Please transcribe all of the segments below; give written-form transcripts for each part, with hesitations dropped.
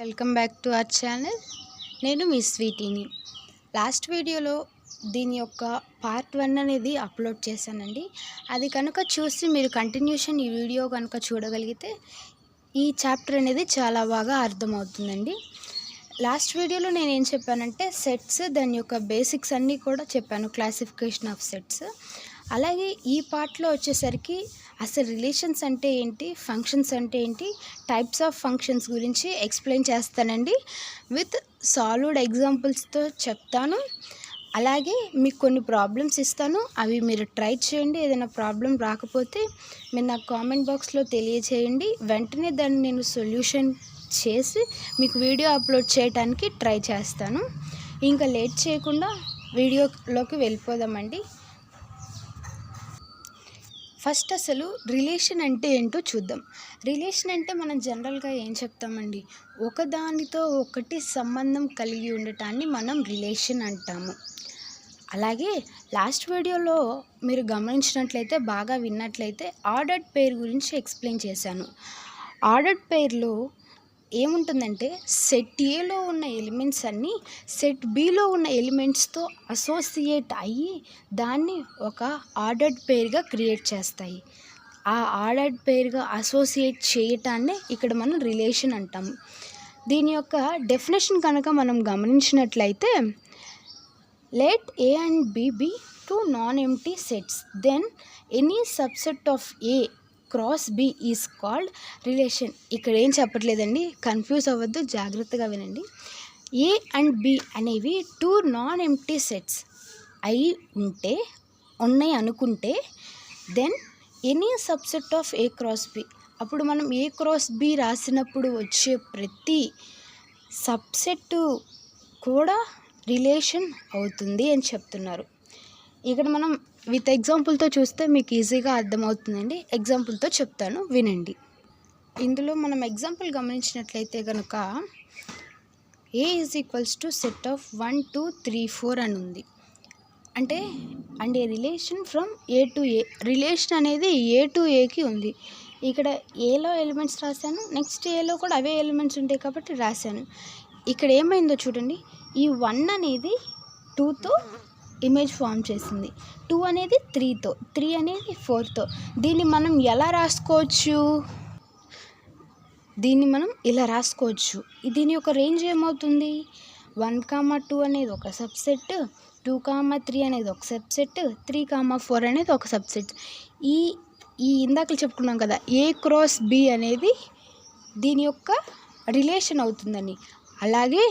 Welcome back to our channel. నేను మీ స్వీటీని. Last వీడియోలో దీని యొక్క పార్ట్ 1 అనేది అప్లోడ్ చేశానండి. అది కనుక చూసి మీరు కంటిన్యూషన్ ఈ వీడియో కనుక చూడగలిగితే ఈ చాప్టర్ అనేది చాలా బాగా అర్థమవుతుందండి. లాస్ట్ వీడియోలో నేను ఏం చెప్పానంటే సెట్స్, దాని యొక్క బేసిక్స్ అన్నీ కూడా చెప్పాను, క్లాసిఫికేషన్ ఆఫ్ సెట్స్. అలాగే ఈ పార్ట్లో వచ్చేసరికి అసలు రిలేషన్స్ అంటే ఏంటి, ఫంక్షన్స్ అంటే ఏంటి, టైప్స్ ఆఫ్ ఫంక్షన్స్ గురించి ఎక్స్ప్లెయిన్ చేస్తానండి. విత్ సాలిడ్ ఎగ్జాంపుల్స్తో చెప్తాను. అలాగే మీకు కొన్ని ప్రాబ్లమ్స్ ఇస్తాను, అవి మీరు ట్రై చేయండి. ఏదైనా ప్రాబ్లం రాకపోతే మీరు నాకు కామెంట్ బాక్స్లో తెలియచేయండి. వెంటనే దాన్ని నేను సొల్యూషన్ చేసి మీకు వీడియో అప్లోడ్ చేయడానికి ట్రై చేస్తాను. ఇంకా లేట్ చేయకుండా వీడియోలోకి వెళ్ళిపోదామండి. ఫస్ట్ అసలు రిలేషన్ అంటే ఏంటో చూద్దాం. రిలేషన్ అంటే మనం జనరల్గా ఏం చెప్తామండి, ఒకదానితో ఒకటి సంబంధం కలిగి ఉండటాన్ని మనం రిలేషన్ అంటాము. అలాగే లాస్ట్ వీడియోలో మీరు గమనించినట్లయితే, బాగా విన్నట్లయితే ఆర్డర్డ్ పెయిర్ గురించి ఎక్స్ప్లెయిన్ చేశాను. ఆర్డర్డ్ పెయిర్లో ఏముంటుందంటే సెట్ ఏలో ఉన్న ఎలిమెంట్స్ అన్నీ సెట్ బిలో ఉన్న ఎలిమెంట్స్తో అసోసియేట్ అయ్యి దాన్ని ఒక ఆర్డర్డ్ పెయిర్గా క్రియేట్ చేస్తాయి. ఆ ఆర్డర్డ్ పెయిర్గా అసోసియేట్ చేయటాన్నే ఇక్కడ మనం రిలేషన్ అంటాము. దీని యొక్క డెఫినేషన్ కనుక మనం గమనించినట్లయితే, let A and B be two non-empty sets, then any subset of A cross B is called relation. ఇక్కడ ఏం చెప్పట్లేదండి, కన్ఫ్యూజ్ అవ్వద్దు, జాగ్రత్తగా వినండి. ఏ అండ్ బి అనేవి టూ నాన్ ఎంప్టీ సెట్స్ అయి ఉన్నాయి అనుకుంటే, then any subset of A cross B, అప్పుడు మనం ఏ క్రాస్ బి రాసినప్పుడు వచ్చే ప్రతి సబ్సెట్ కూడా రిలేషన్ అవుతుంది అని చెప్తున్నారు. ఇక్కడ మనం విత్ ఎగ్జాంపుల్తో చూస్తే మీకు ఈజీగా అర్థమవుతుందండి. ఎగ్జాంపుల్తో చెప్తాను, వినండి. ఇందులో మనం ఎగ్జాంపుల్ గమనించినట్లయితే కనుక A is equals to set of 1 2 3 4 అని ఉంది. అంటే A relation from A to A, relation అనేది ఏ టు ఏకి ఉంది. ఇక్కడ ఏలో ఎలిమెంట్స్ రాశాను, నెక్స్ట్ ఏలో కూడా అవే ఎలిమెంట్స్ ఉంటాయి కాబట్టి రాశాను. ఇక్కడ ఏమైందో చూడండి, ఈ 1 అనేది 2తో ఇమేజ్ ఫామ్ చేసింది, 2 అనేది 3తో, 3 అనేది 4తో. దీన్ని మనం ఎలా రాసుకోవచ్చు, దీన్ని మనం ఇలా రాసుకోవచ్చు. దీని యొక్క రేంజ్ ఏమవుతుంది, 1, 2 అనేది ఒక సబ్సెట్, 2, 3 అనేది ఒక సబ్సెట్, 3, 4 అనేది ఒక సబ్సెట్. ఈ ఇందాక చెప్పుకున్నాం కదా, ఏ క్రాస్ బి అనేది దీని యొక్క రిలేషన్ అవుతుందని. అలాగే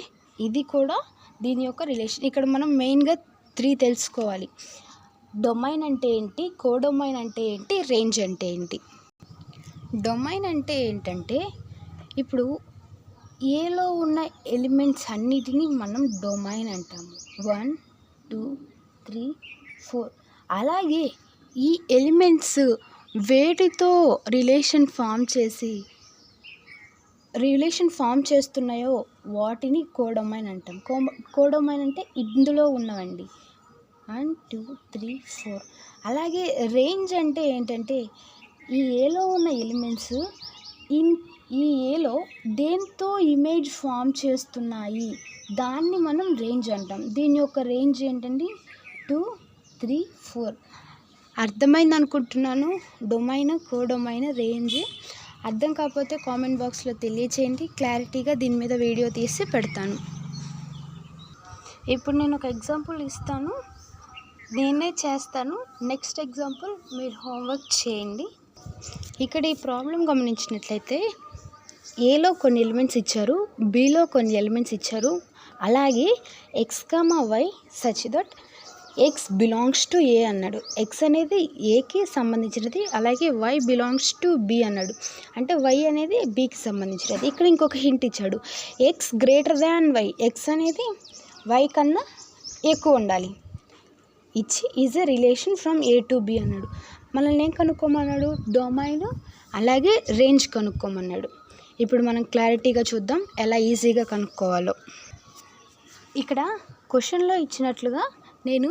ఇది కూడా దీని యొక్క రిలేషన్. ఇక్కడ మనం మెయిన్గా 3 తెలుసుకోవాలి. డొమైన్ అంటే ఏంటి, కోడొమైన్ అంటే ఏంటి, రేంజ్ అంటే ఏంటి. డొమైన్ అంటే ఏంటంటే, ఇప్పుడు ఏలో ఉన్న ఎలిమెంట్స్ అన్నిటినీ మనం డొమైన్ అంటాము. 1 2 3 4. అలాగే ఈ ఎలిమెంట్స్ వేటితో రిలేషన్ ఫామ్ చేస్తున్నాయో వాటిని కోడొమైన్ అంటాం. కోడొమైన్ అంటే ఇందులో ఉన్నవండి, 1 2 3 4. అలాగే రేంజ్ అంటే ఏంటంటే, ఈ ఏలో ఉన్న ఎలిమెంట్స్ ఈ ఏలో దేంతో ఇమేజ్ ఫామ్ చేస్తున్నాయి దాన్ని మనం రేంజ్ అంటాం. దీని యొక్క రేంజ్ ఏంటండి, 2 3 4. అర్థమైంది అనుకుంటున్నాను. Domain, codomain, range. అర్థం కాకపోతే కామెంట్ బాక్స్లో తెలియచేయండి, క్లారిటీగా దీని మీద వీడియో తీసి పెడతాను. ఇప్పుడు నేను ఒక ఎగ్జాంపుల్ ఇస్తాను, నేనే చేస్తాను. నెక్స్ట్ ఎగ్జాంపుల్ మీరు హోంవర్క్ చేయండి. ఇక్కడ ఈ ప్రాబ్లం గమనించినట్లయితే, ఏలో కొన్ని ఎలిమెంట్స్ ఇచ్చారు, బిలో కొన్ని ఎలిమెంట్స్ ఇచ్చారు. అలాగే X comma Y such that X belongs to A అన్నాడు. ఎక్స్ అనేది ఏకి సంబంధించినది, అలాగే వై బిలాంగ్స్ టు బి అన్నాడు. అంటే వై అనేది బికి సంబంధించినది. ఇక్కడ ఇంకొక హింట్ ఇచ్చాడు, X greater than Y, X అనేది వై కన్నా ఎక్కువ ఉండాలి ఇచ్చి is a relation from A to B అన్నాడు. మనల్ని ఏం కనుక్కోమన్నాడు, డొమైన్ అలాగే రేంజ్ కనుక్కోమన్నాడు. ఇప్పుడు మనం క్లారిటీగా చూద్దాం ఎలా ఈజీగా కనుక్కోవాలో. ఇక్కడ క్వశ్చన్లో ఇచ్చినట్లుగా నేను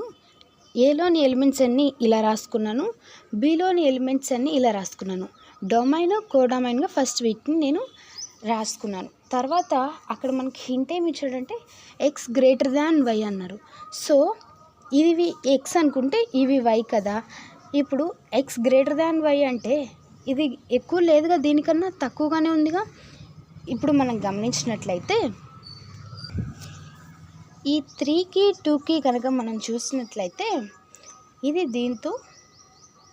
ఏలోని ఎలిమెంట్స్ అన్నీ ఇలా రాసుకున్నాను, బిలోని ఎలిమెంట్స్ అన్నీ ఇలా రాసుకున్నాను. డొమైన్, కోడొమైన్గా ఫస్ట్ వీటిని నేను రాసుకున్నాను. తర్వాత అక్కడ మనకి హింట్ ఏమి ఇచ్చాడంటే ఎక్స్ గ్రేటర్ దాన్ వై అన్నారు. సో ఇవి ఎక్స్ అనుకుంటే ఇవి వై కదా. ఇప్పుడు ఎక్స్ గ్రేటర్ దాన్ వై అంటే ఇది ఎక్కువ లేదుగా, దీనికన్నా తక్కువగానే ఉందిగా. ఇప్పుడు మనం గమనించినట్లయితే ఈ 3కి 2కి కనుక మనం చూసినట్లయితే ఇది దీంతో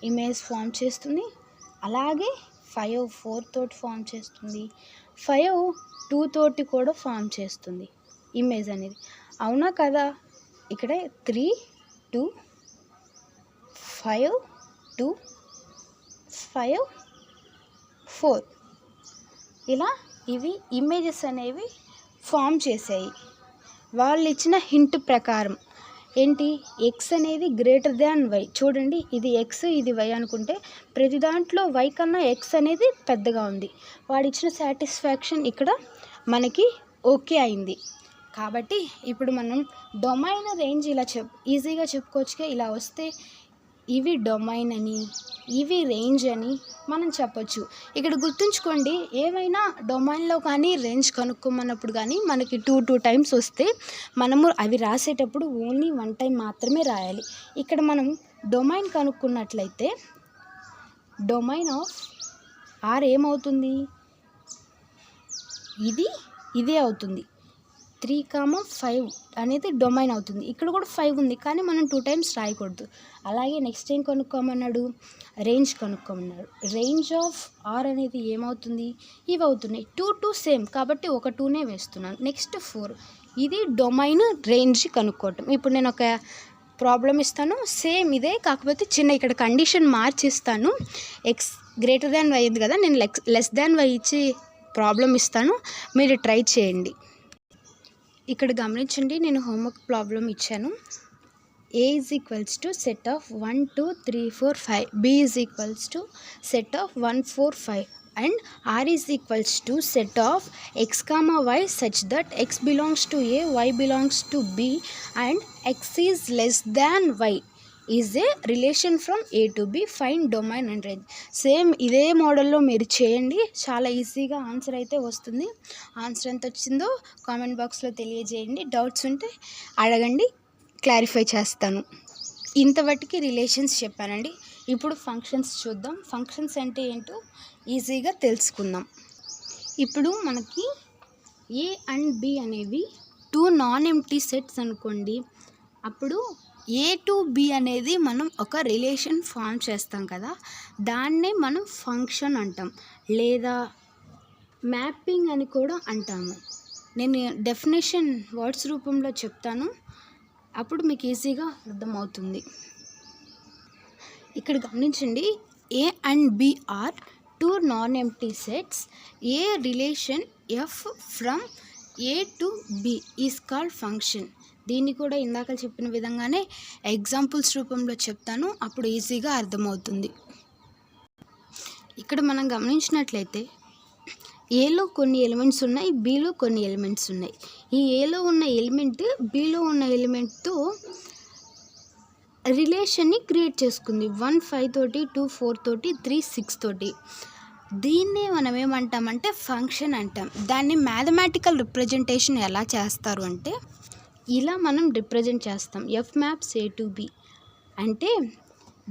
ఇమేజ్ ఫామ్ చేస్తుంది, అలాగే 5 4 తోటి ఫామ్ చేస్తుంది, 5 2 తోటి కూడా ఫామ్ చేస్తుంది ఇమేజ్ అనేది. అవునా కదా? ఇక్కడ 3 2 5 2 5 4 ఇలా ఇవి ఇమేజెస్ అనేవి ఫామ్ చేసాయి వాళ్ళు ఇచ్చిన హింట్ ప్రకారం. ఏంటి? ఎక్స్ అనేది గ్రేటర్ దాన్ వై. చూడండి, ఇది ఎక్స్ ఇది వై అనుకుంటే ప్రతి దాంట్లో వై కన్నా ఎక్స్ అనేది పెద్దగా ఉంది. వాడిచ్చిన సాటిస్ఫాక్షన్ ఇక్కడ మనకి ఓకే అయింది. కాబట్టి ఇప్పుడు మనం డొమైన్ రేంజ్ ఇలా ఈజీగా చెప్పుకోవచ్చుగా. ఇలా వస్తే ఇవి డొమైన్ అని, ఇవి రేంజ్ అని మనం చెప్పొచ్చు. ఇక్కడ గుర్తుంచుకోండి, ఏమైనా డొమైన్లో కానీ రేంజ్ కనుక్కోమన్నప్పుడు కానీ మనకి 2 టైమ్స్ వస్తే మనము అవి రాసేటప్పుడు ఓన్లీ 1 టైం మాత్రమే రాయాలి. ఇక్కడ మనం డొమైన్ కనుక్కున్నట్లయితే డొమైన్ ఆఫ్ ఆర్ ఏమవుతుంది? ఇదే అవుతుంది. 3, 5 అనేది డొమైన్ అవుతుంది. ఇక్కడ కూడా 5 ఉంది, కానీ మనం 2 టైమ్స్ రాయకూడదు. అలాగే నెక్స్ట్ ఏం కనుక్కోమన్నాడు? రేంజ్ కనుక్కోమన్నాడు. రేంజ్ ఆఫ్ ఆర్ అనేది ఏమవుతుంది? ఇవి అవుతున్నాయి. 2 సేమ్ కాబట్టి ఒక 2నే వేస్తున్నాను. నెక్స్ట్ 4, ఇది డొమైన్ రేంజ్ కనుక్కోవటం. ఇప్పుడు నేను ఒక ప్రాబ్లం ఇస్తాను, సేమ్ ఇదే, కాకపోతే చిన్న ఇక్కడ కండిషన్ మార్చిస్తాను. ఎక్స్ గ్రేటర్ దాన్ వై ఉంది కదా, నేను లెస్ దాన్ వై ఇచ్చి ప్రాబ్లం ఇస్తాను, మీరు ట్రై చేయండి. ఇక్కడ గమనించండి, నేను హోంవర్క్ ప్రాబ్లం ఇచ్చాను. A is equals to set of 1 2 3 4 5, B is equals to set of 1 4 5 and R is equals to set of x comma y such that x belongs to A, y belongs to B and x is less than y is a relation from A to B. Find domain and range. Same ఇదే మోడల్లో మీరు చేయండి, చాలా ఈజీగా answer అయితే వస్తుంది. Answer ఎంత వచ్చిందో కామెంట్ బాక్స్లో తెలియజేయండి. డౌట్స్ ఉంటే అడగండి, క్లారిఫై చేస్తాను. ఇంతవరకు రిలేషన్స్ చెప్పానండి. ఇప్పుడు ఫంక్షన్స్ చూద్దాం. ఫంక్షన్స్ అంటే ఏంటో ఈజీగా తెలుసుకుందాం. ఇప్పుడు మనకి ఏ అండ్ బి అనేవి 2 నాన్ ఎంప్టీ సెట్స్ అనుకోండి. అప్పుడు ఏ టు బి అనేది మనం ఒక రిలేషన్ ఫామ్ చేస్తాం కదా, దాన్నే మనం ఫంక్షన్ అంటాం, లేదా మ్యాపింగ్ అని కూడా అంటాము. నేను డెఫినేషన్ వర్డ్స్ రూపంలో చెప్తాను, అప్పుడు మీకు ఈజీగా అర్థమవుతుంది. ఇక్కడ గమనించండి, A and B are 2 non empty sets. A relation F from A to B is called function. దీన్ని కూడా ఇందాక చెప్పిన విధంగానే ఎగ్జాంపుల్స్ రూపంలో చెప్తాను, అప్పుడు ఈజీగా అర్థమవుతుంది. ఇక్కడ మనం గమనించినట్లయితే ఏలో కొన్ని ఎలిమెంట్స్ ఉన్నాయి, బిలో కొన్ని ఎలిమెంట్స్ ఉన్నాయి. ఈ ఏలో ఉన్న ఎలిమెంట్ బిలో ఉన్న ఎలిమెంట్తో రిలేషన్ని క్రియేట్ చేసుకుంది. 1 5 తోటి, 2 4 తోటి, 3 6 తోటి. దీన్నే మనం ఏమంటామంటే ఫంక్షన్ అంటాం. దాన్ని మ్యాథమెటికల్ రిప్రజెంటేషన్ ఎలా చేస్తారు అంటే ఇలా మనం రిప్రజెంట్ చేస్తాం. F maps A to B అంటే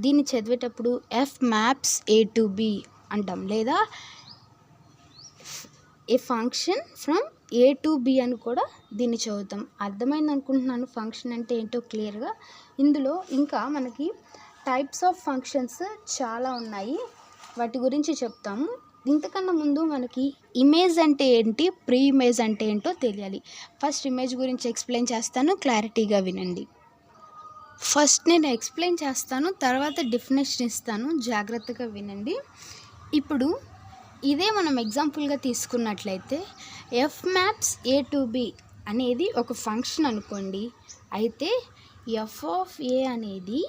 దీన్ని చదివేటప్పుడు F maps A to B అంటాం, లేదా A function from A to B అని కూడా దీన్ని చదువుతాం. అర్థమైంది అనుకుంటున్నాను ఫంక్షన్ అంటే ఏంటో క్లియర్గా. ఇందులో ఇంకా మనకి టైప్స్ ఆఫ్ ఫంక్షన్స్ చాలా ఉన్నాయి, వాటి గురించి చెప్తాము. ఇంతకన్నా ముందు మనకి ఇమేజ్ అంటే ఏంటి, ప్రీ ఇమేజ్ అంటే ఏంటో తెలియాలి. ఫస్ట్ ఇమేజ్ గురించి ఎక్స్ప్లెయిన్ చేస్తాను, క్లారిటీగా వినండి. ఫస్ట్ నేను ఎక్స్ప్లెయిన్ చేస్తాను, తర్వాత డెఫినేషన్ ఇస్తాను, జాగ్రత్తగా వినండి. ఇప్పుడు ఇదే మనం ఎగ్జాంపుల్గా తీసుకున్నట్లయితే F maps A to B అనేది ఒక ఫంక్షన్ అనుకోండి. అయితే ఎఫ్ ఆఫ్ ఏ అనేది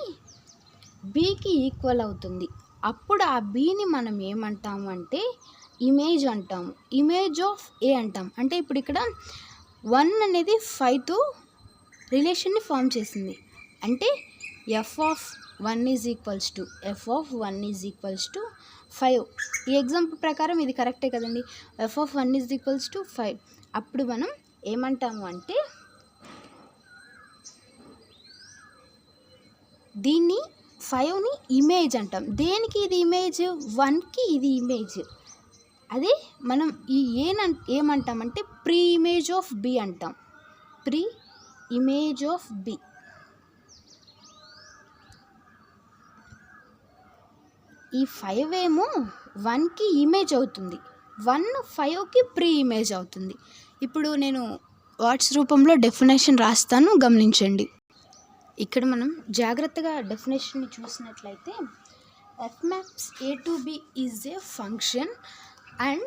బికి ఈక్వల్ అవుతుంది. అప్పుడు ఆ బిని మనం ఏమంటాము అంటే ఇమేజ్ అంటాము, ఇమేజ్ ఆఫ్ ఏ అంటాం. అంటే ఇప్పుడు ఇక్కడ 1 అనేది 5తో రిలేషన్ని ఫామ్ చేసింది. అంటే F of 1 is equals to 5 5. ఈ ఎగ్జాంపుల్ ప్రకారం ఇది కరెక్టే కదండి. f(1) = 5. అప్పుడు మనం ఏమంటాము అంటే దీన్ని 5ని ఇమేజ్ అంటాం. దేనికి ఇది ఇమేజ్? 1కి ఇది ఇమేజ్. అదే మనం ఈ ఏమంటామంటే ప్రీ ఇమేజ్ ఆఫ్ బి అంటాం. Pre image of B. ఈ 5 ఏమో 1కి ఇమేజ్ అవుతుంది, 1 5కి ప్రీ ఇమేజ్ అవుతుంది. ఇప్పుడు నేను వర్డ్స్ రూపంలో డెఫినేషన్ రాస్తాను, గమనించండి. ఇక్కడ మనం జాగ్రత్తగా డెఫినేషన్ని చూసినట్లయితే f maps a to b is a function and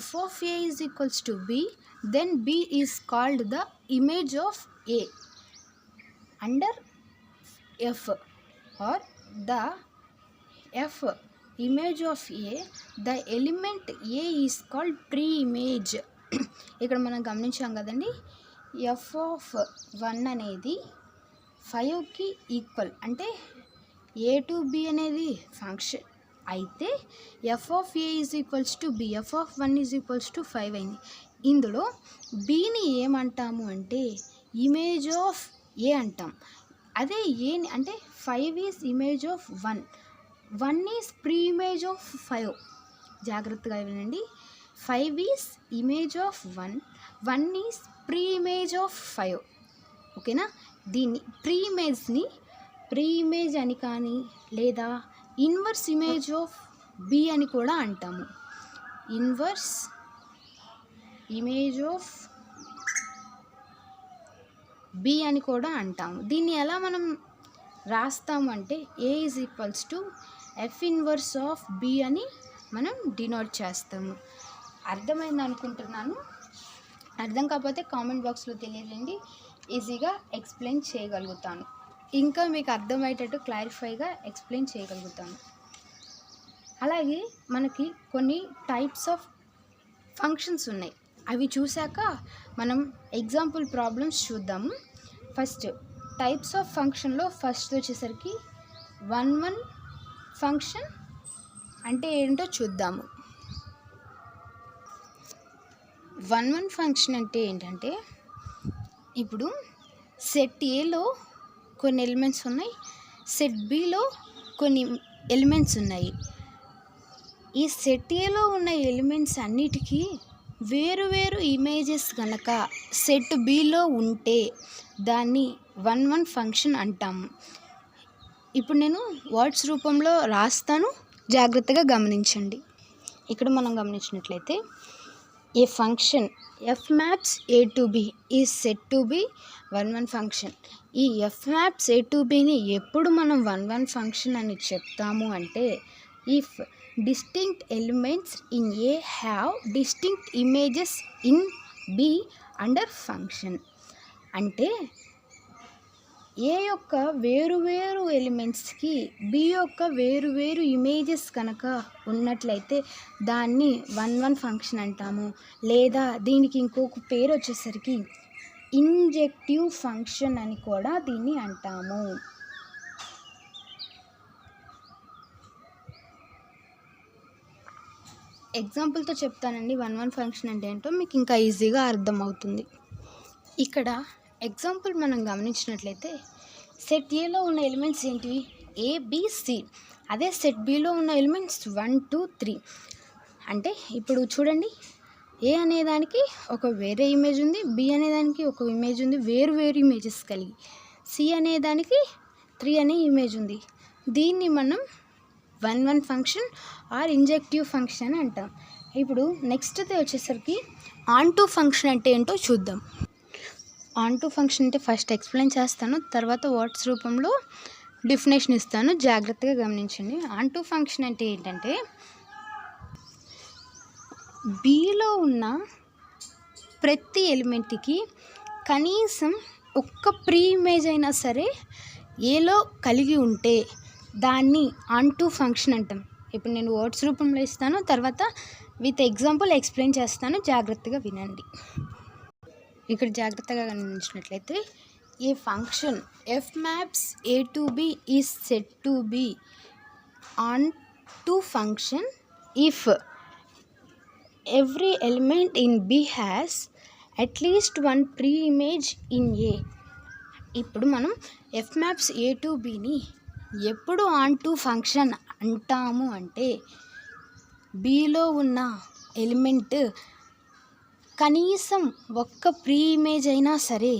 f of a is equals to b, then b is called the image of a under f, or the f image of a, the element a is called pre-image. ఇక్కడ మనం గమనించాం కదండి, f(1) అనేది 5కి equal, అంటే a to b అనేది function అయితే f of a is equals to b, f(1) is equals to 5 అయింది. ఇందులో bని ఏమంటాము అంటే ఇమేజ్ ఆఫ్ a అంటాం. అదే ఏని అంటే 5 is image of 1, 1 is pre image of 5. జాగ్రత్తగా వినండి, 5 is image of 1, 1 is pre image of 5. ఓకేనా? దీన్ని ప్రీ ఇమేజ్ అని కానీ లేదా ఇన్వర్స్ ఇమేజ్ ఆఫ్ బి అని కూడా అంటాము. ఇన్వర్స్ ఇమేజ్ ఆఫ్ బి అని కూడా అంటాము. దీన్ని ఎలా మనం రాస్తాము అంటే a = f inverse of B అని మనం డినోట్ చేస్తాము. అర్థమైంది అనుకుంటున్నాను. అర్థం కాకపోతే కామెంట్ బాక్స్లో తెలియజేయండి, ఈజీగా ఎక్స్ప్లెయిన్ చేయగలుగుతాను, ఇంకా మీకు అర్థమయ్యేటట్టు క్లారిఫైగా ఎక్స్ప్లెయిన్ చేయగలుగుతాను. అలాగే మనకి కొన్ని టైప్స్ ఆఫ్ ఫంక్షన్స్ ఉన్నాయి. అవి చూశాక మనం ఎగ్జాంపుల్ ప్రాబ్లమ్స్ చూద్దాము. ఫస్ట్ టైప్స్ ఆఫ్ ఫంక్షన్లో ఫస్ట్ వచ్చేసరికి 1 ఫంక్షన్ అంటే ఏంటో చూద్దాము. 1 ఫంక్షన్ అంటే ఏంటంటే, ఇప్పుడు సెట్ ఏలో కొన్ని ఎలిమెంట్స్ ఉన్నాయి, సెట్ బిలో కొన్ని ఎలిమెంట్స్ ఉన్నాయి. ఈ సెట్ ఏలో ఉన్న ఎలిమెంట్స్ అన్నిటికీ వేరు వేరు ఇమేజెస్ కనుక సెట్ బిలో ఉంటే దాన్ని 1 ఫంక్షన్ అంటాము. ఇప్పుడు నేను వర్డ్స్ రూపంలో రాస్తాను, జాగ్రత్తగా గమనించండి. ఇక్కడ మనం గమనించినట్లయితే ఏ function f maps a to b is said to be 1 function. ఈ f maps a to bని ఎప్పుడు మనం 1 ఫంక్షన్ అని చెప్తాము అంటే, if distinct elements in a have distinct images in b under function. అంటే ఏ యొక్క వేరు ఎలిమెంట్స్కి బి యొక్క వేరు ఇమేజెస్ కనుక ఉన్నట్లయితే దాన్ని 1 ఫంక్షన్ అంటాము. లేదా దీనికి ఇంకొక పేరు వచ్చేసరికి ఇంజెక్టివ్ ఫంక్షన్ అని కూడా దీన్ని అంటాము. ఎగ్జాంపుల్తో చెప్తానండి 1 ఫంక్షన్ అంటే ఏంటో మీకు ఇంకా ఈజీగా అర్థమవుతుంది. ఇక్కడ ఎగ్జాంపుల్ మనం గమనించినట్లయితే సెట్ ఏలో ఉన్న ఎలిమెంట్స్ ఏంటివి? ABC. అదే సెట్ బిలో ఉన్న ఎలిమెంట్స్ 1 2 3. అంటే ఇప్పుడు చూడండి, ఏ అనేదానికి ఒక వేరే ఇమేజ్ ఉంది, బి అనేదానికి ఒక ఇమేజ్ ఉంది, వేరు ఇమేజెస్ కలిగి. సి అనేదానికి 3 అనే ఇమేజ్ ఉంది. దీన్ని మనం 1 ఫంక్షన్ ఆర్ ఇంజెక్టివ్ ఫంక్షన్ అంటాం. ఇప్పుడు నెక్స్ట్ వచ్చేసరికి ఆన్ టు ఫంక్షన్ అంటే ఏంటో చూద్దాం. ఆన్ టు ఫంక్షన్ అంటే ఫస్ట్ ఎక్స్ప్లెయిన్ చేస్తాను, తర్వాత వర్డ్స్ రూపంలో డెఫినేషన్ ఇస్తాను, జాగ్రత్తగా గమనించండి. ఆన్ టు ఫంక్షన్ అంటే ఏంటంటే, బిలో ఉన్న ప్రతి ఎలిమెంట్కి కనీసం ఒక్క ప్రీ ఇమేజ్ అయినా సరే ఏలో కలిగి ఉంటే దాన్ని ఆన్ టు ఫంక్షన్ అంటాం. ఇప్పుడు నేను వర్డ్స్ రూపంలో ఇస్తాను, తర్వాత విత్ ఎగ్జాంపుల్ ఎక్స్ప్లెయిన్ చేస్తాను, జాగ్రత్తగా వినండి. ఇక్కడ జాగ్రత్తగా గమనించినట్లయితే ఏ function f maps a to b is said to be on to function if every element in B has at least one pre image in A. ఇప్పుడు మనం ఎఫ్ మ్యాప్స్ ఏ టు బిని ఎప్పుడు ఆన్ టు ఫంక్షన్ అంటాము అంటే below ఉన్న element కనీసం ఒక్క pre image అయినా సరే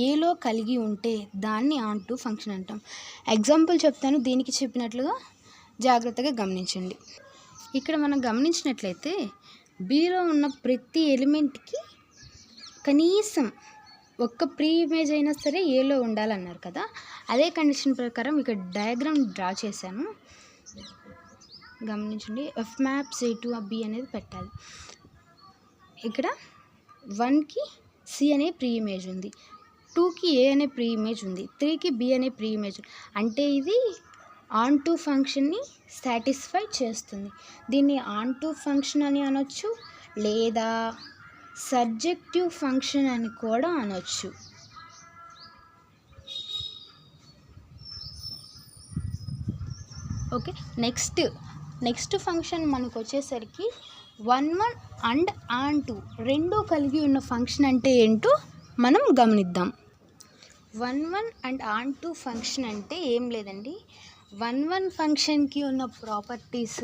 ఏలో కలిగి ఉంటే దాన్ని ఆన్ టు ఫంక్షన్ అంటాం. ఎగ్జాంపుల్ చెప్తాను, దీనికి చెప్పినట్లుగా జాగ్రత్తగా గమనించండి. ఇక్కడ మనం గమనించినట్లయితే బిలో ఉన్న ప్రతి ఎలిమెంట్కి కనీసం ఒక్క ప్రీ ఇమేజ్ అయినా సరే ఏలో ఉండాలన్నారు కదా. అదే కండిషన్ ప్రకారం ఇక్కడ డయాగ్రామ్ డ్రా చేశాను, గమనించండి. F maps A to B అనేది పెట్టాలి. ఇక్కడ 1కి సి అనే ప్రీ ఇమేజ్ ఉంది, 2కి ఏ అనే ప్రీ ఇమేజ్ ఉంది, 3కి బి అనే ప్రీ ఇమేజ్. అంటే ఇది ఆన్ టు ఫంక్షన్ని సాటిస్ఫై చేస్తుంది. దీన్ని ఆన్ టు ఫంక్షన్ అని అనొచ్చు, లేదా సర్జెక్టివ్ ఫంక్షన్ అని కూడా అనొచ్చు. ఓకే, నెక్స్ట్ ఫంక్షన్ మనకు వచ్చేసరికి 1 అండ్ ఆన్ టు రెండు కలిగి ఉన్న ఫంక్షన్ అంటే ఏంటో మనం గమనిద్దాం. 1 అండ్ ఆన్ టు ఫంక్షన్ అంటే ఏం లేదండి, 1 ఫంక్షన్కి ఉన్న ప్రాపర్టీస్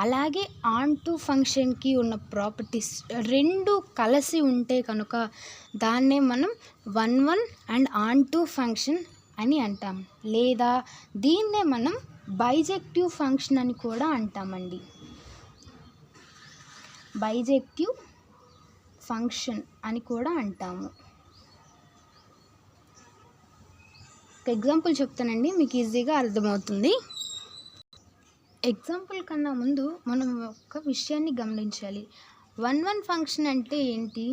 అలాగే ఆన్ టు ఫంక్షన్కి ఉన్న ప్రాపర్టీస్ రెండు కలిసి ఉంటే కనుక దాన్నే మనం 1 అండ్ ఆన్ టు ఫంక్షన్ అని అంటాం, లేదా దీన్నే మనం బైజెక్టివ్ ఫంక్షన్ అని కూడా అంటామండి. బైజెక్టివ్ ఫంక్షన్ అని కూడా అంటాము. ఒక ఎగ్జాంపుల్ చెప్తానండి, మీకు ఈజీగా అర్థమవుతుంది. ఎగ్జాంపుల్ కన్నా ముందు మనం ఒక విషయాన్ని గమనించాలి. 1 ఫంక్షన్ అంటే ఏంటి?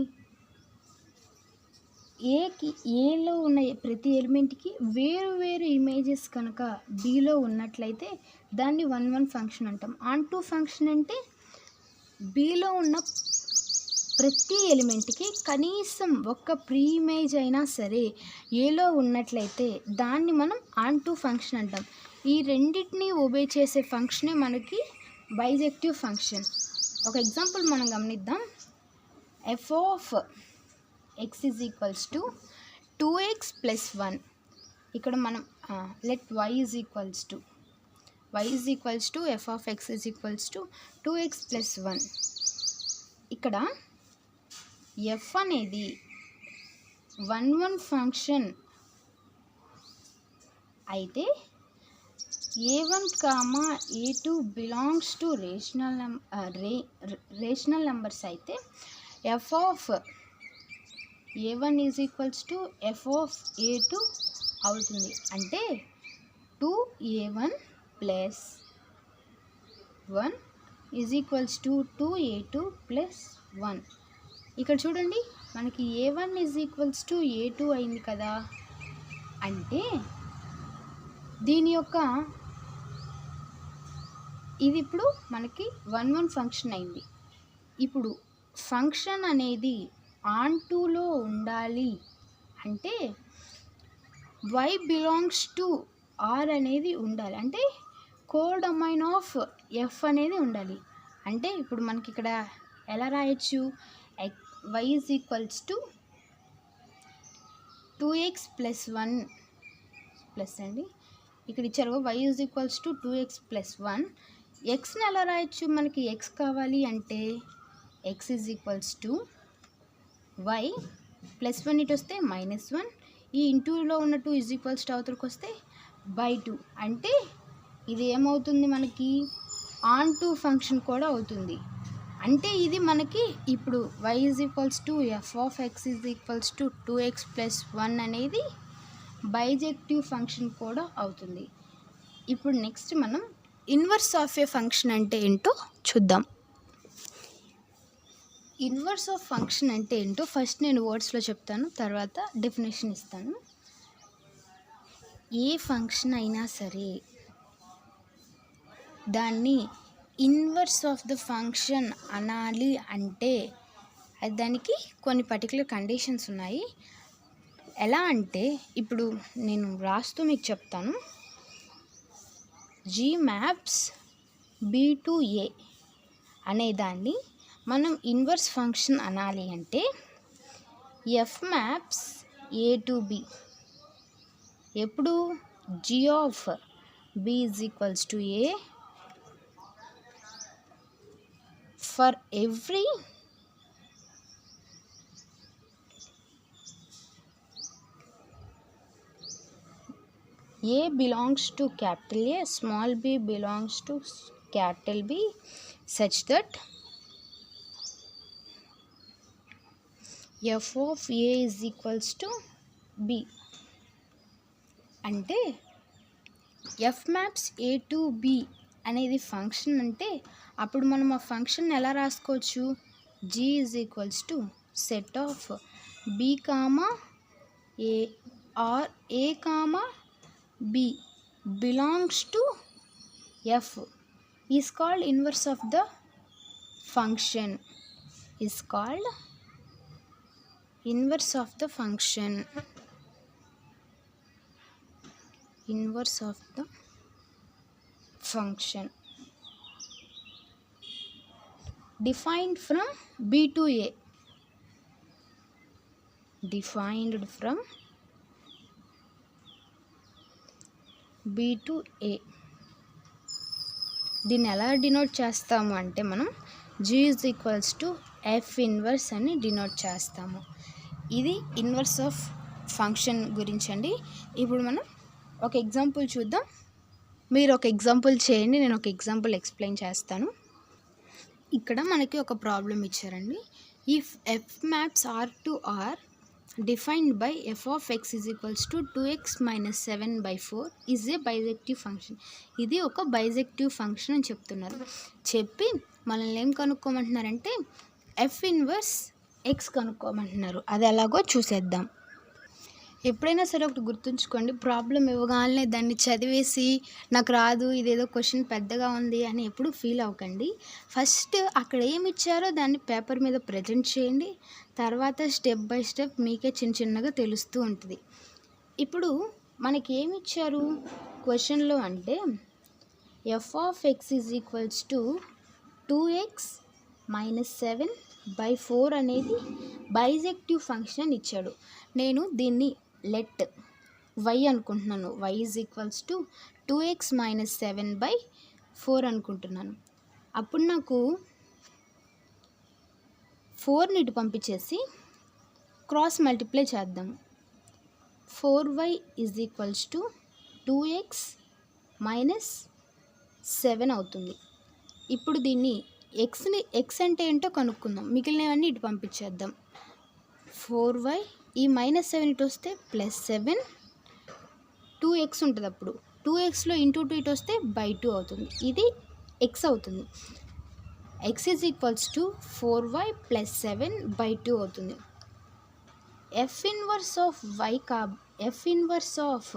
ఏలో ఉన్న ప్రతి ఎలిమెంట్కి వేరు ఇమేజెస్ కనుక బిలో ఉన్నట్లయితే దాన్ని 1 ఫంక్షన్ అంటాం. ఆన్ టు ఫంక్షన్ అంటే బిలో ఉన్న ప్రతి ఎలిమెంట్కి కనీసం ఒక్క ప్రీ ఇమేజ్ అయినా సరే ఏలో ఉన్నట్లయితే దాన్ని మనం ఆన్ టు ఫంక్షన్ అంటాం. ఈ రెండింటిని ఒబే చేసే ఫంక్షనే మనకి బైజెక్టివ్ ఫంక్షన్. ఒక ఎగ్జాంపుల్ మనం గమనిద్దాం. F of X is equals to 2x + 1. ఇక్కడ మనం let y is equals to F of X is equals to 2x + 1. ఇక్కడ ఎఫ్ అనేది 1 ఫంక్షన్ అయితే a1, a2 belongs to rational numbers అయితే F of a1 is equals to F of a2 అవుతుంది. అంటే 2a1 + 1 is equals to 2a2 + 1. ఇక్కడ చూడండి, మనకి a1 is equals to a2 అయింది కదా. అంటే దీని యొక్క ఇది ఇప్పుడు మనకి 1 ఫంక్షన్ అయింది. ఇప్పుడు ఫంక్షన్ అనేది ఆన్ టూలో ఉండాలి అంటే y బిలాంగ్స్ టు ఆర్ అనేది ఉండాలి, అంటే కోడొమైన్ ఆఫ్ ఎఫ్ అనేది ఉండాలి. అంటే ఇప్పుడు మనకి ఇక్కడ ఎలా రాయొచ్చు? y is equals to 2x + 1 plus అండి, ఇక్కడ ఇచ్చారు y is equals to 2x + 1. ఎక్స్ని ఎలా రాయొచ్చు? మనకి ఎక్స్ కావాలి అంటే x is equals to y +1 ఇటు వస్తే -1, ఈ ఇంటూలో ఉన్న 2 ఈజ్ ఈక్వల్స్ టు అవతలకు వస్తే /2. అంటే ఇది ఏమవుతుంది? మనకి ఆన్ టు ఫంక్షన్ కూడా అవుతుంది. అంటే ఇది మనకి ఇప్పుడు y is equals to F of X is equals to 2x + 1 అనేది బైజెక్టివ్ ఫంక్షన్ కూడా అవుతుంది. ఇప్పుడు నెక్స్ట్ మనం ఇన్వర్స్ ఆఫ్ ఏ ఫంక్షన్ అంటే ఏంటో చూద్దాం. ఇన్వర్స్ ఆఫ్ ఫంక్షన్ అంటే ఏంటో ఫస్ట్ నేను వర్డ్స్లో చెప్తాను, తర్వాత డెఫినేషన్ ఇస్తాను. ఏ ఫంక్షన్ అయినా సరే దాన్ని ఇన్వర్స్ ఆఫ్ ద ఫంక్షన్ అనాలి అంటే దానికి కొన్ని పర్టికులర్ కండిషన్స్ ఉన్నాయి. ఎలా అంటే ఇప్పుడు నేను రాస్తూ మీకు చెప్తాను. G maps B to A అనేదాన్ని మనం ఇన్వర్స్ ఫంక్షన్ అనాలి అంటే F maps A to B ఎప్పుడు g of b is equals to A for every A belongs to capital A, small b belongs to capital B, such that f of A is equals to B. అంటే f maps A to B అనేది function అంటే అప్పుడు మనం ఆ function ఎలా రాసుకోవచ్చు, g is equals to set of b comma A or A comma B belongs to f is called inverse of the function, is called inverse of the function, inverse of the function defined from B to A, defined from B to A. దీన్ని ఎలా denote చేస్తాము అంటే మనం g is equals to F inverse అని denote చేస్తాము. ఇది inverse of function గురించి అండి. ఇప్పుడు మనం ఒక ఎగ్జాంపుల్ చూద్దాం. మీరు ఒక ఎగ్జాంపుల్ చేయండి, నేను ఒక ఎగ్జాంపుల్ ఎక్స్ప్లెయిన్ చేస్తాను. ఇక్కడ మనకి ఒక ప్రాబ్లం ఇచ్చారండి. If F maps R to R defined by f of x is equals to 2x minus 7 by 4 is a bijective function. ఇది ఒక బైజెక్టివ్ ఫంక్షన్ అని చెప్తున్నారు. చెప్పి మనల్ని ఏం కనుక్కోమంటున్నారంటే ఎఫ్ ఇన్వర్స్ ఎక్స్ కనుక్కోమంటున్నారు. అది ఎలాగో చూసేద్దాం. ఎప్పుడైనా సరే ఒకటి గుర్తుంచుకోండి, ప్రాబ్లం ఇవ్వగానే దాన్ని చదివేసి నాకు రాదు, ఇదేదో క్వశ్చన్ పెద్దగా ఉంది అని ఎప్పుడు ఫీల్ అవ్వకండి. ఫస్ట్ అక్కడ ఏమి ఇచ్చారో దాన్ని పేపర్ మీద ప్రజెంట్ చేయండి. తర్వాత స్టెప్ బై స్టెప్ మీకే చిన్న చిన్నగా తెలుస్తూ ఉంటుంది. ఇప్పుడు మనకి ఏమి ఇచ్చారు క్వశ్చన్లో అంటే F of X is equals to 2x minus 7 by 4 అనేది బైజెక్టివ్ ఫంక్షన్ ఇచ్చాడు. నేను దీన్ని లెట్ y అనుకుంటున్నాను. y is equals to 2x minus 7 by 4 అనుకుంటున్నాను. అప్పుడు నాకు 4ని ఇటు పంపించేసి క్రాస్ మల్టిప్లై చేద్దాం. 4y is equals to 2x minus 7 అవుతుంది. ఇప్పుడు దీన్ని ఎక్స్ అంటే ఏంటో కనుక్కుందాం. మిగిలినవన్నీ ఇటు పంపించేద్దాం. 4y ఈ మైనస్ 7 ఇటు వస్తే ప్లస్ 7 2x ఉంటుంది. అప్పుడు 2xలో ఇంటూ 2 ఇటు వస్తే బై 2 అవుతుంది. ఇది ఎక్స్ అవుతుంది. X is equals to 4y plus 7 by 2 అవుతుంది. F inverse of Y F inverse of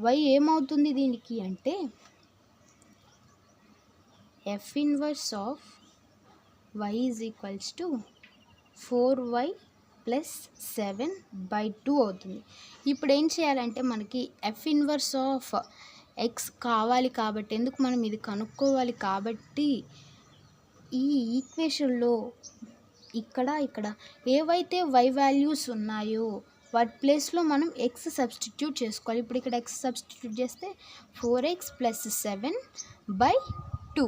Y ఏమవుతుంది దీనికి అంటే F inverse of Y is equals to 4y plus 7 by 2 అవుతుంది. ఇప్పుడు ఏం చేయాలంటే మనకి ఎఫ్ ఇన్వర్స్ ఆఫ్ ఎక్స్ కావాలి కాబట్టి, ఎందుకు మనం ఇది కనుక్కోవాలి కాబట్టి ఈ ఈక్వేషన్లో ఇక్కడ ఏవైతే వై వాల్యూస్ ఉన్నాయో వాటి ప్లేస్లో మనం ఎక్స్ సబ్స్టిట్యూట్ చేసుకోవాలి. ఇప్పుడు ఇక్కడ ఎక్స్ సబ్స్టిట్యూట్ చేస్తే 4x ప్లస్ 7 బై 2.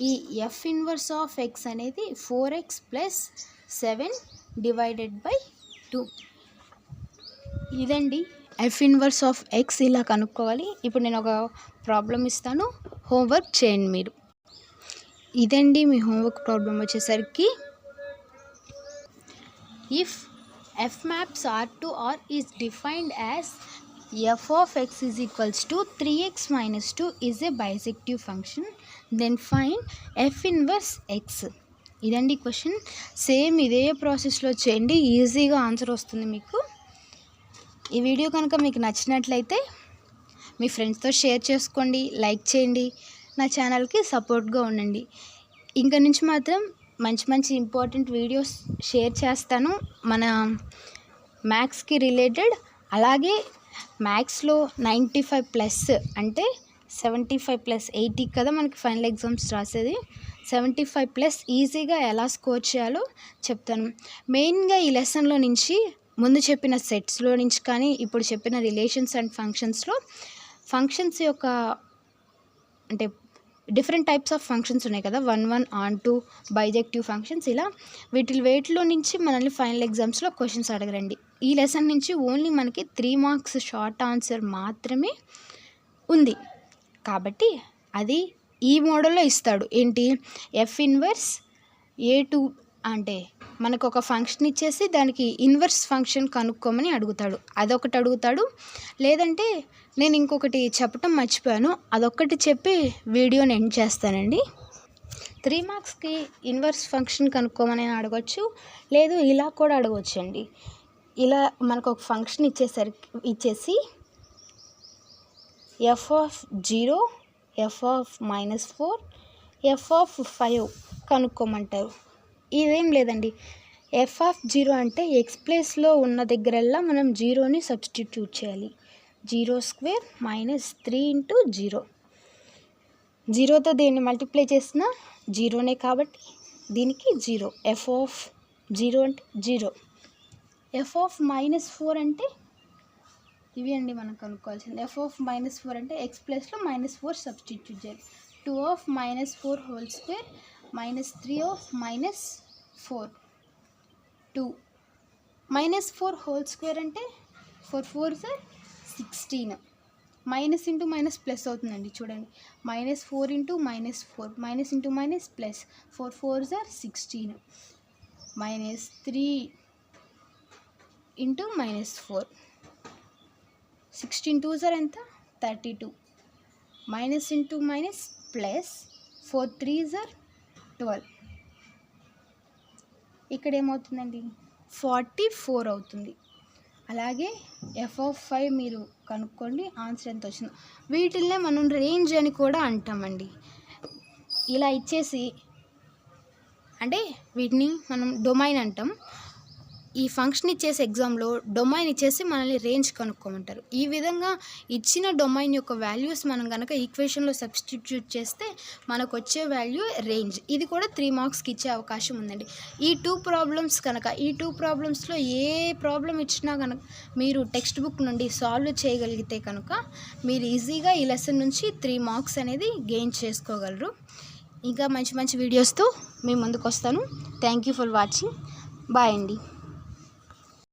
ఈ ఎఫ్ ఇన్వర్స్ ఆఫ్ ఎక్స్ అనేది 4x ప్లస్ 7 డివైడెడ్ బై 2. ఇదండి ఎఫ్ ఇన్వర్స్ ఆఫ్ ఎక్స్. ఇలా కనుక్కోవాలి. ఇప్పుడు నేను ఒక ప్రాబ్లం ఇస్తాను, హోంవర్క్ చేయండి మీరు. ఇదండి మీ హోంవర్క్ ప్రాబ్లం వచ్చేసరికి if F maps R to R is defined as F of X is equals to 3x minus 2 is a bijective function, then find F inverse X. ఇదండి క్వశ్చన్. సేమ్ ఇదే ప్రాసెస్లో చేయండి, ఈజీగా ఆన్సర్ వస్తుంది మీకు. ఈ video కనుక మీకు నచ్చినట్లయితే మీ ఫ్రెండ్స్తో షేర్ చేసుకోండి, లైక్ చేయండి, నా ఛానల్కి సపోర్ట్గా ఉండండి. ఇంకా నుంచి మాత్రం మంచి మంచి ఇంపార్టెంట్ వీడియోస్ షేర్ చేస్తాను మన మ్యాథ్స్కి రిలేటెడ్. అలాగే మ్యాథ్స్లో 95 ప్లస్ అంటే 75 ప్లస్ 80 కదా మనకి ఫైనల్ ఎగ్జామ్స్ రాసేది. 75+ ఈజీగా ఎలా స్కోర్ చేయాలో చెప్తాను. మెయిన్గా ఈ లెసన్లో నుంచి ముందు చెప్పిన సెట్స్లో నుంచి కానీ ఇప్పుడు చెప్పిన రిలేషన్స్ అండ్ ఫంక్షన్స్లో ఫంక్షన్స్ యొక్క అంటే డిఫరెంట్ టైప్స్ ఆఫ్ ఫంక్షన్స్ ఉన్నాయి కదా, 1 ఆన్ 2 బైజెక్టివ్ ఫంక్షన్స్, ఇలా వేటిలో నుంచి మనల్ని ఫైనల్ ఎగ్జామ్స్లో క్వశ్చన్స్ అడగరండి. ఈ లెసన్ నుంచి ఓన్లీ మనకి 3 మార్క్స్ షార్ట్ ఆన్సర్ మాత్రమే ఉంది కాబట్టి అది ఈ మోడల్లో ఇస్తాడు. ఏంటి, ఎఫ్ ఇన్వర్స్ A2 అంటే మనకు ఒక ఫంక్షన్ ఇచ్చేసి దానికి ఇన్వర్స్ ఫంక్షన్ కనుక్కోమని అడుగుతాడు. అదొకటి అడుగుతాడు. లేదంటే నేను ఇంకొకటి చెప్పటం మర్చిపోయాను, అదొక్కటి చెప్పి వీడియోని ఎండ్ చేస్తానండి. 3 మార్క్స్కి ఇన్వర్స్ ఫంక్షన్ కనుక్కోమని అడగచ్చు, లేదు ఇలా కూడా అడగవచ్చండి. ఇలా మనకు ఒక ఫంక్షన్ ఇచ్చేసి f(0), f(-4), f(5) కనుక్కోమంటారు. ఇదేం లేదండి, f(0) అంటే ఎక్స్ ప్లేస్లో ఉన్న దగ్గరల్లా మనం 0ని సబ్స్టిట్యూట్ చేయాలి. 0² - 3 × 0. 0తో దేన్ని మల్టిప్లై చేసినా 0నే కాబట్టి దీనికి 0. f(0) అంటే 0. f(-4) అంటే ఇవి అండి మనం కనుక్కోవాల్సింది. f(-4) అంటే ఎక్స్ ప్లేస్లో -4 సబ్స్టిట్యూట్ చేయాలి. 2(-4) (2) -3(-4) 2. -4) అంటే 4 4s 16. Minus into minus plus అవుతుందండి, చూడండి. -4 × -4, minus into minus plus, 4 4s 16, -3 × -4, 16 2s ఎంత, 32, minus into minus plus, 4 3s 12. ఇక్కడ ఏమవుతుందండి, 44 అవుతుంది. అలాగే f(5) మీరు కనుక్కోండి, ఆన్సర్ ఎంత వచ్చిందో. వీటిల్నే మనం రేంజ్ అని కూడా అంటామండి. ఇలా ఇచ్చేసి అంటే వీటిని మనం డొమైన్ అంటాం. ఈ ఫంక్షన్ ఇచ్చేసి ఎగ్జామ్లో డొమైన్ ఇచ్చేసి మనల్ని రేంజ్ కనుక్కోమంటారు. ఈ విధంగా ఇచ్చిన డొమైన్ యొక్క వాల్యూస్ మనం కనుక ఈక్వేషన్లో సబ్స్టిట్యూట్ చేస్తే మనకు వచ్చే వాల్యూ రేంజ్. ఇది కూడా 3 మార్క్స్కి ఇచ్చే అవకాశం ఉందండి. ఈ 2 ప్రాబ్లమ్స్లో ఏ ప్రాబ్లం ఇచ్చినా కనుక మీరు టెక్స్ట్ బుక్ నుండి సాల్వ్ చేయగలిగితే కనుక మీరు ఈజీగా ఈ లెసన్ నుంచి 3 మార్క్స్ అనేది గెయిన్ చేసుకోగలరు. ఇంకా మంచి మంచి వీడియోస్తో మీ ముందుకు వస్తాను. Thank you for watching. Bye అండి.